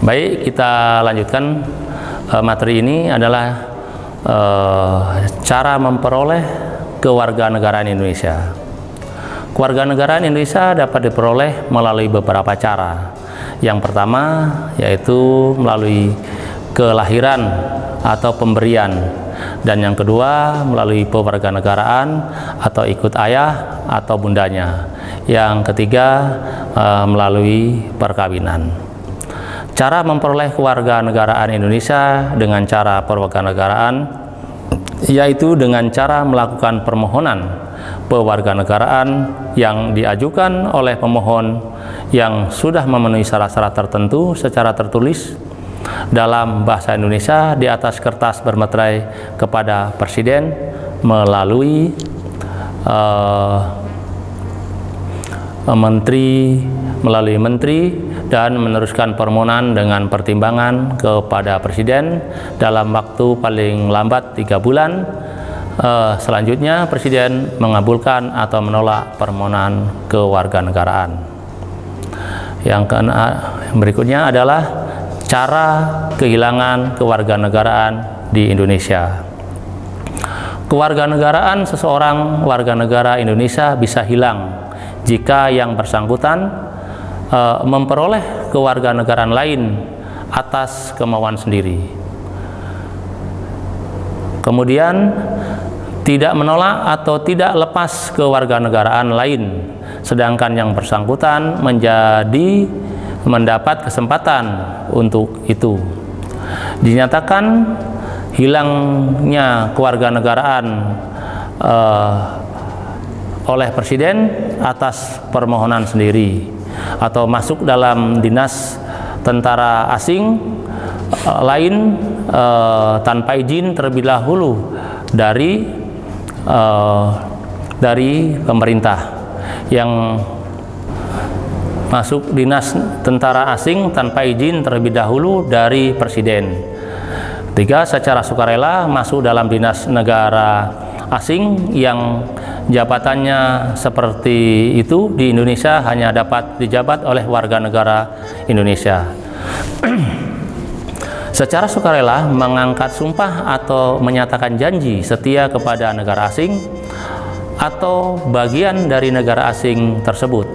Baik, kita lanjutkan. Materi ini adalah cara memperoleh kewarganegaraan Indonesia. Kewarganegaraan Indonesia dapat diperoleh melalui beberapa cara. Yang pertama yaitu melalui kelahiran atau pemberian, dan yang kedua melalui pewarganegaraan atau ikut ayah atau bundanya. Yang ketiga melalui perkawinan. Cara memperoleh kewarganegaraan Indonesia dengan cara pewarganegaraan yaitu dengan cara melakukan permohonan pewarganegaraan yang diajukan oleh pemohon yang sudah memenuhi syarat-syarat tertentu secara tertulis dalam bahasa Indonesia di atas kertas bermeterai kepada Presiden melalui menteri dan meneruskan permohonan dengan pertimbangan kepada Presiden dalam waktu paling lambat 3 bulan. Selanjutnya Presiden mengabulkan atau menolak permohonan kewarganegaraan. Yang berikutnya adalah cara kehilangan kewarganegaraan di Indonesia. Kewarganegaraan seseorang warga negara Indonesia bisa hilang jika yang bersangkutan memperoleh kewarganegaraan lain atas kemauan sendiri. Kemudian tidak menolak atau tidak lepas kewarganegaraan lain, sedangkan yang bersangkutan mendapat kesempatan untuk itu. Dinyatakan hilangnya kewarganegaraan oleh Presiden atas permohonan sendiri, atau masuk dalam dinas tentara asing lain tanpa izin terlebih dahulu dari pemerintah. Yang masuk dinas tentara asing tanpa izin terlebih dahulu dari Presiden. Ketiga, secara sukarela masuk dalam dinas negara asing yang jabatannya seperti itu di Indonesia hanya dapat dijabat oleh warga negara Indonesia. Secara sukarela mengangkat sumpah atau menyatakan janji setia kepada negara asing atau bagian dari negara asing tersebut.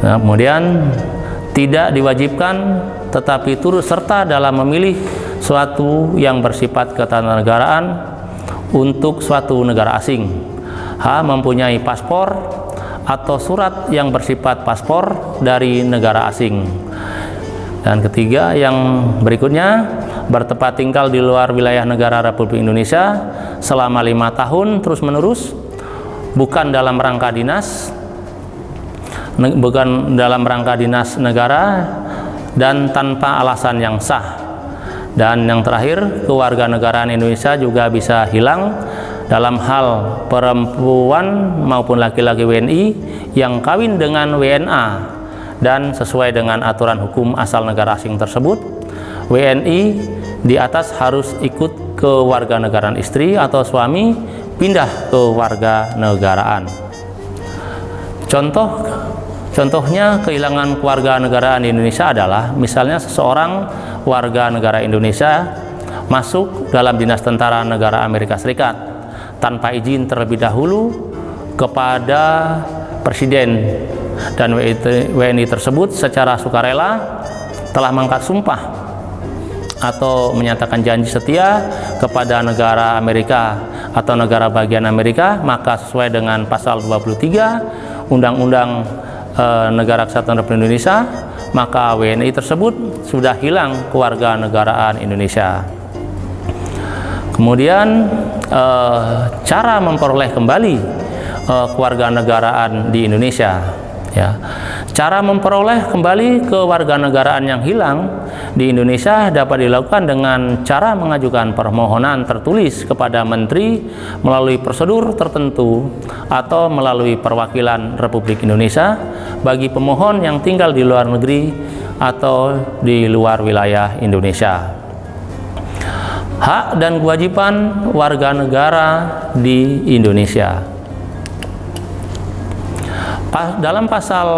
Nah, kemudian tidak diwajibkan tetapi turut serta dalam memilih suatu yang bersifat ketatanegaraan untuk suatu negara asing. H. Mempunyai paspor atau surat yang bersifat paspor dari negara asing. Dan ketiga, yang berikutnya, bertempat tinggal di luar wilayah negara Republik Indonesia selama 5 tahun terus-menerus, bukan dalam rangka dinas negara dan tanpa alasan yang sah. Dan yang terakhir, kewarganegaraan Indonesia juga bisa hilang dalam hal perempuan maupun laki-laki WNI yang kawin dengan WNA dan sesuai dengan aturan hukum asal negara asing tersebut, WNI di atas harus ikut kewarganegaraan istri atau suami pindah ke warganegaraan. Contohnya kehilangan kewarganegaraan di Indonesia adalah misalnya seseorang warga negara Indonesia masuk dalam dinas tentara negara Amerika Serikat tanpa izin terlebih dahulu kepada Presiden, dan WNI tersebut secara sukarela telah mengangkat sumpah atau menyatakan janji setia kepada negara Amerika atau negara bagian Amerika, maka sesuai dengan pasal 23 Undang-Undang Negara Kesatuan Republik Indonesia, maka WNI tersebut sudah hilang kewarganegaraan Indonesia. Kemudian cara memperoleh kembali kewarganegaraan di Indonesia, ya. Cara memperoleh kembali kewarganegaraan yang hilang di Indonesia dapat dilakukan dengan cara mengajukan permohonan tertulis kepada menteri melalui prosedur tertentu atau melalui perwakilan Republik Indonesia bagi pemohon yang tinggal di luar negeri atau di luar wilayah Indonesia. Hak dan kewajiban warga negara di Indonesia. Dalam pasal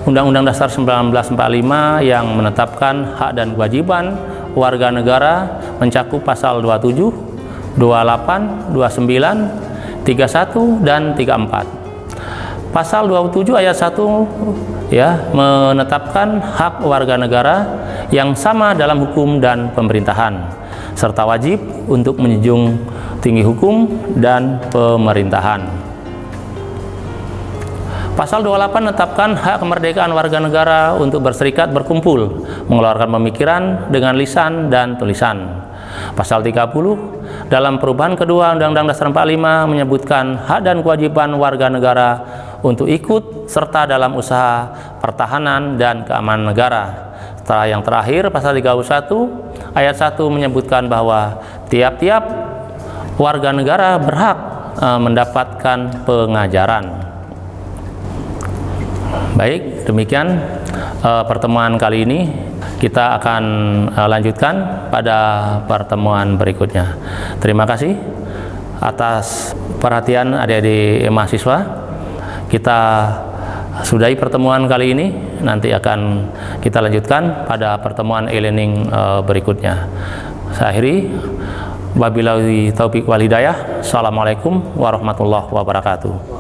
Undang-Undang Dasar 1945 yang menetapkan hak dan kewajiban warga negara mencakup pasal 27, 28, 29, 31 dan 34. Pasal 27 ayat 1 menetapkan hak warga negara yang sama dalam hukum dan pemerintahan serta wajib untuk menjunjung tinggi hukum dan pemerintahan. Pasal 28 menetapkan hak kemerdekaan warga negara untuk berserikat, berkumpul, mengeluarkan pemikiran dengan lisan dan tulisan. Pasal 30 dalam perubahan kedua Undang-Undang Dasar 45 menyebutkan hak dan kewajiban warga negara untuk ikut serta dalam usaha pertahanan dan keamanan negara. Setelah yang terakhir, pasal 31 ayat 1 menyebutkan bahwa tiap-tiap warga negara berhak mendapatkan pengajaran. Baik, demikian pertemuan kali ini. Kita akan lanjutkan pada pertemuan berikutnya. Terima kasih atas perhatian adik-adik mahasiswa. Kita sudahi pertemuan kali ini, nanti akan kita lanjutkan pada pertemuan e-learning berikutnya. Saya akhiri, wabillahi taufiq wal hidayah. Assalamualaikum warahmatullahi wabarakatuh.